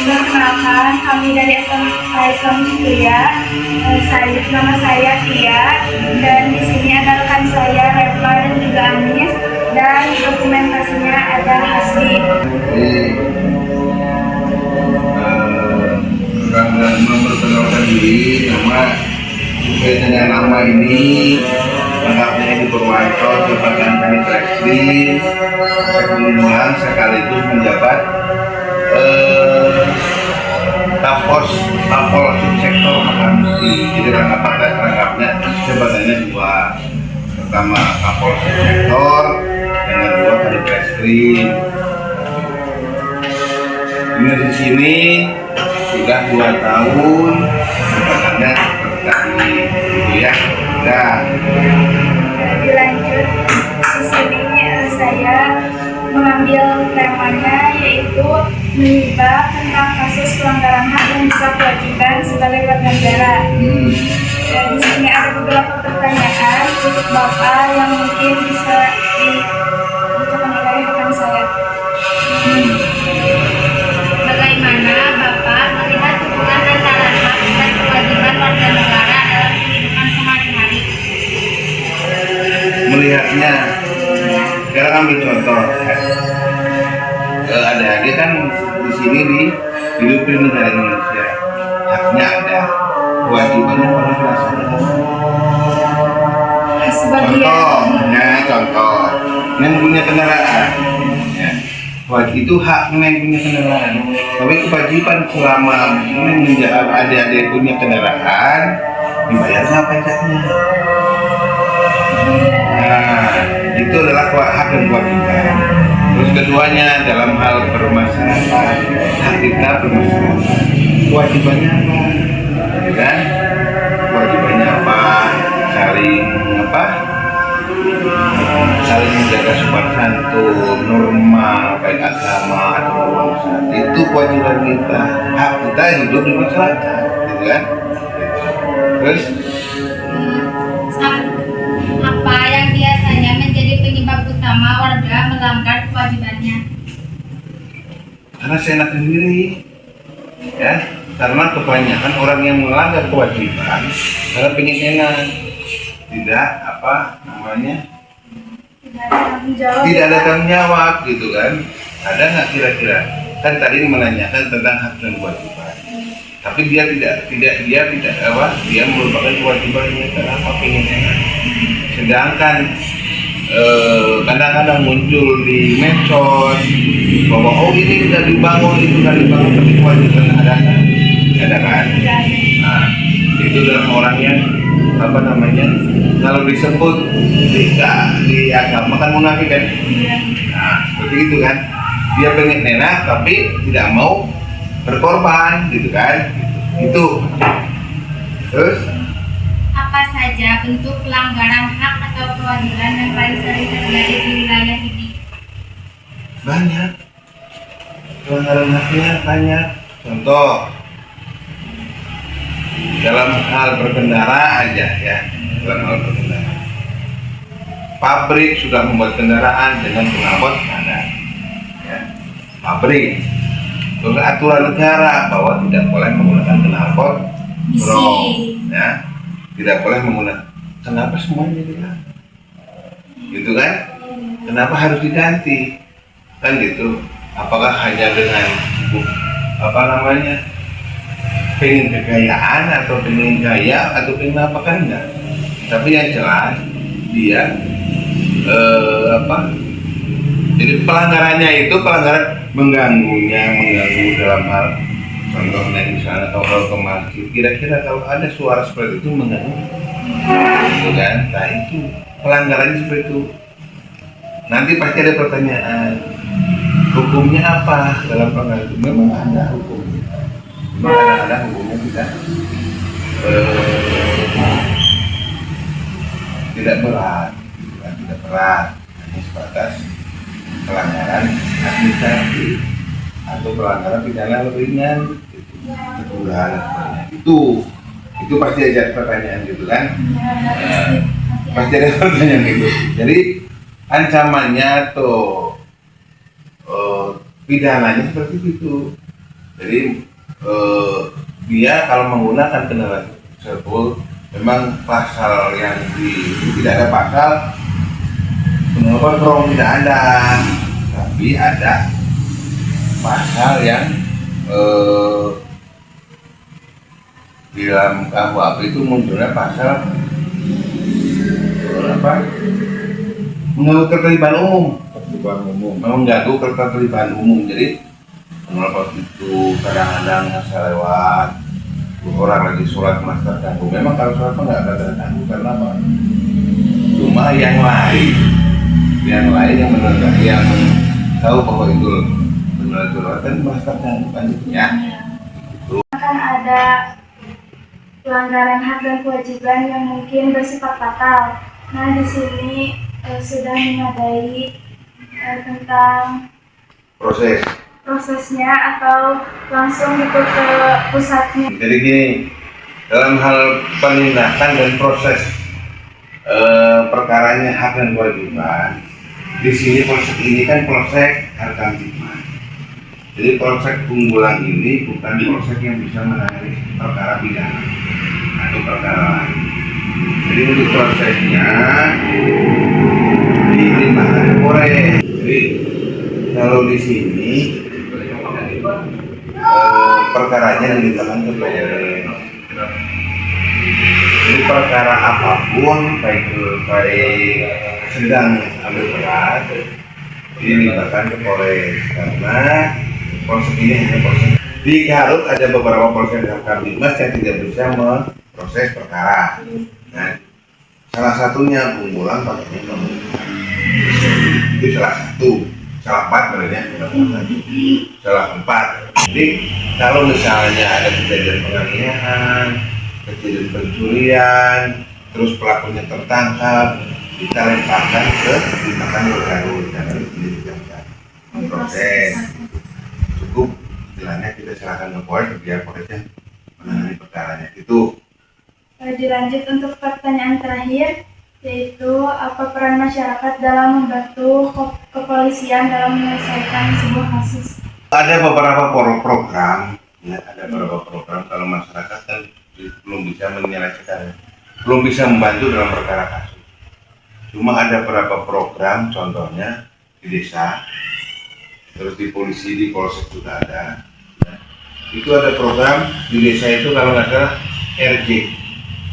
Perkenalkan, kami dari Islam Kuliah. Nama saya Tia, dan di sini ada rekan saya Reva dan juga Anis, dan dokumentasinya ada Hasbi. Memperkenalkan diri, dengan nama ini lengkapnya di Purwanto, jabatan Kanit Reskrim, Sekumulan sekaligus menjabat Tapos Tapol Subsektor Makamusti. Jadi rangkapnya jabatannya dua, pertama Tapol Subsektor, yang kedua Kanit Reskrim. Ini di sini sudah 2 tahun jabatannya seperti itu ya. Nah, Lebih lanjut, di sini saya mengambil temanya yaitu menyimak tentang kasus pelanggaran hak dan juga kewajiban sebagai warga negara. Di sini ada beberapa pertanyaan untuk Bapak yang mungkin bisa dibacakan oleh rekan saya. Bagaimana Bapak melihat hubungan antara hak dan kewajiban warga negara dalam kehidupan sehari-hari? Melihatnya, sekarang ambil contoh. Adik-adik kan di sini hidup di negara Indonesia, haknya ada, kewajibannya pernah dilaksanakan. Contoh, yang punya kendaraan, ya, itu haknya yang punya kendaraan. Tapi kewajiban selama menjadi adik-adik punya kendaraan, dibayarnya pajaknya. Nah, itu adalah hak dan kewajiban. Terus keduanya dalam hal permasalahan hak kita bermasalah, kewajibannya apa? Ya kan? Kewajibannya apa? Saling menjaga sopan santun, norma baik agama atau bangsa. Itu kewajiban kita. Hak kita hidup di masyarakat, gitu kan? Terus apa yang biasanya menjadi penyebab utama warga melanggar kewajibannya? karena saya enak sendiri, ya. Karena kebanyakan orang yang melanggar kewajiban karena pengen enak, tidak tidak ada tanggung jawab, gitu kan? Ada nggak kira-kira? Kan tadi menanyakan tentang hak dan kewajiban, tapi dia melupakan kewajibannya karena apa? Pengen enak. Sedangkan kadang-kadang muncul di medsos bahwa ini sudah dibangun, itu sudah dibangun, tapi kewajiban ada kan? Nah, itu dalam orang yang kalau disebut di agama kan munafik kan? Nah, seperti itu kan? Dia pengen enak tapi tidak mau berkorban, gitu kan? Itu. Terus apa saja bentuk pelanggaran hak atau kewajiban yang paling sering terjadi di wilayah ini? banyak pelanggaran haknya, banyak. Contoh dalam hal berkendara aja ya, dalam hal berkendara, pabrik sudah membuat kendaraan dengan knalpot ada, ya, pabrik. Terus aturan negara bahwa tidak boleh menggunakan knalpot bronc, ya, tidak boleh menggunakan. Kenapa semuanya dilarang? Gitu kan? Kenapa harus diganti? Kan gitu. Apakah hanya dengan pengen kekayaan atau pengen gaya atau pengen apa, kan enggak? Tapi yang jelas dia jadi pelanggarannya itu pelanggaran mengganggu dalam hal contohnya misalnya kalau ke masjid, kira-kira kalau ada suara seperti itu mengganggu, gitu kan? Nah itu pelanggarannya seperti itu. Nanti pasti ada pertanyaan, hukumnya apa dalam pelanggaran itu? Memang ada hukumnya, cuma kadang-kadang hukumnya tidak berat, tidak berat, hanya sebatas pelanggaran administratif. atau pelanggaran pidana ringan, teguran itu pasti ada pertanyaan gitu kan. Pasti ada pertanyaan gitu. Jadi ancamannya atau pidananya seperti itu. Jadi dia kalau menggunakan kendaraan tersebut memang pasal yang tidak ada pasal pengeluaran tidak ada, tapi ada pasal yang di dalam KUHP itu munculnya pasal mengganggu ketertiban umum, mengganggu ketertiban umum. Jadi kenapa itu kadang-kadang saya lewat orang lagi sholat mas terganggu. Memang kalau sholat nggak ada terganggu karena apa? Cuma yang lain yang tahu bahwa itu benar sholat kan mas terganggu kan ya. Akan ada pelanggaran hak dan kewajiban yang mungkin bersifat fatal. Nah di sini sudah memadai tentang prosesnya atau langsung gitu ke pusatnya. Jadi gini, dalam hal penindakan dan proses perkaranya hak dan kewajiban, di sini polsek ini kan polsek Harkamtibmas. Jadi polsek Unggulan ini bukan polsek yang bisa menangani perkara pidana atau perkara lain. Jadi untuk prosesnya dilimpahkan ke Polres. Jadi kalau di sini perkaranya dilimpahkan ke Polres. Jadi perkara apapun baik sedang ambil berat dilimpahkan ke Polres karena polsek ini hanya polsek. Di Garut ada beberapa polsek Harkamtibmas yang tidak bisa memproses perkara. Nah, salah satunya Unggulan pakainya itu salah empat sebenarnya, salah empat. Jadi kalau misalnya ada kejadian penganiayaan, kejadian pencurian, terus pelakunya tertangkap, kita lemparkan ke Garut, jangan didiamkan. Proses cukup, istilahnya kita serahkan ke Polres biar Polresnya menangani perkaranya. Itu. Dilanjut untuk pertanyaan terakhir, yaitu apa peran masyarakat dalam membantu kepolisian dalam menyelesaikan sebuah kasus? Ada beberapa program, ya, ada beberapa program kalau masyarakat kan belum bisa menyelesaikan, belum bisa membantu dalam perkara kasus. Cuma ada beberapa program, contohnya di desa, terus di polisi, di polsek juga ada. Ya. Itu ada program di desa itu kalau nggak salah RJ.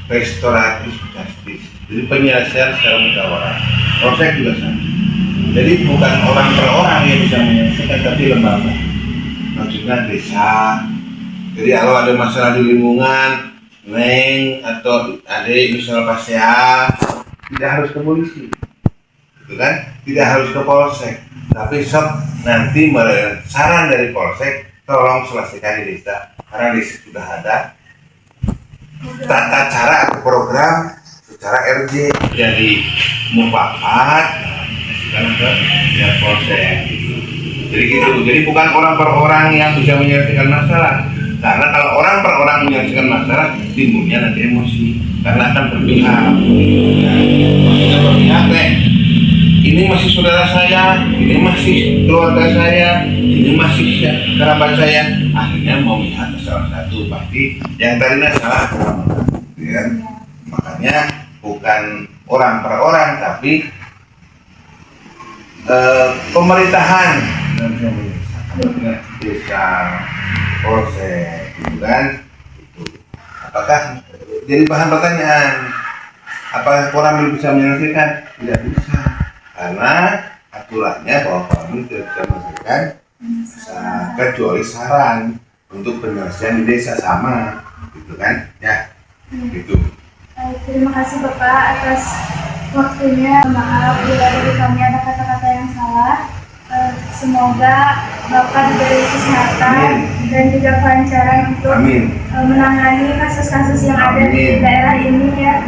Restoratif justice, jadi penyelesaian secara musyawarah. Polsek juga sama. Jadi bukan orang per orang yang bisa menyelesaikan, tapi lembaga. Maksudnya desa. Jadi kalau ada masalah di lingkungan, neng atau adik misal pasea, tidak harus ke polisi, gitu kan? Tidak harus ke polsek, tapi nanti saran dari polsek, tolong selesaikan di desa, karena desa sudah ada tata cara atau program secara RJ, jadi mufakat sekarang ke polsek gitu. Jadi gitu, jadi bukan orang per orang yang bisa menyelesaikan masalah, karena kalau orang per orang menyelesaikan masalah timbulnya nanti emosi karena akan berpihak. Maksudnya berpihak ini masih saudara saya, ini masih keluarga saya, ini masih kerabat saya, akhirnya mau lihat salah satu, pasti yang tadi salah, ya. Makanya bukan orang per orang, tapi pemerintahan desa, polsek, gitu kan? Itu. Apakah jadi bahan pertanyaan? Apakah orang bisa menyelesaikan? Tidak bisa. Karena aturannya bahwa kami tidak bisa menyelesaikan kecuali saran untuk penyelesaian di desa sama, gitu kan? Ya, gitu. Terima kasih Bapak atas waktunya. Maaf bila dari kami ada kata-kata yang salah. Semoga Bapak diberi kesehatan dan juga kelancaran untuk menangani kasus-kasus yang ada di daerah ini ya.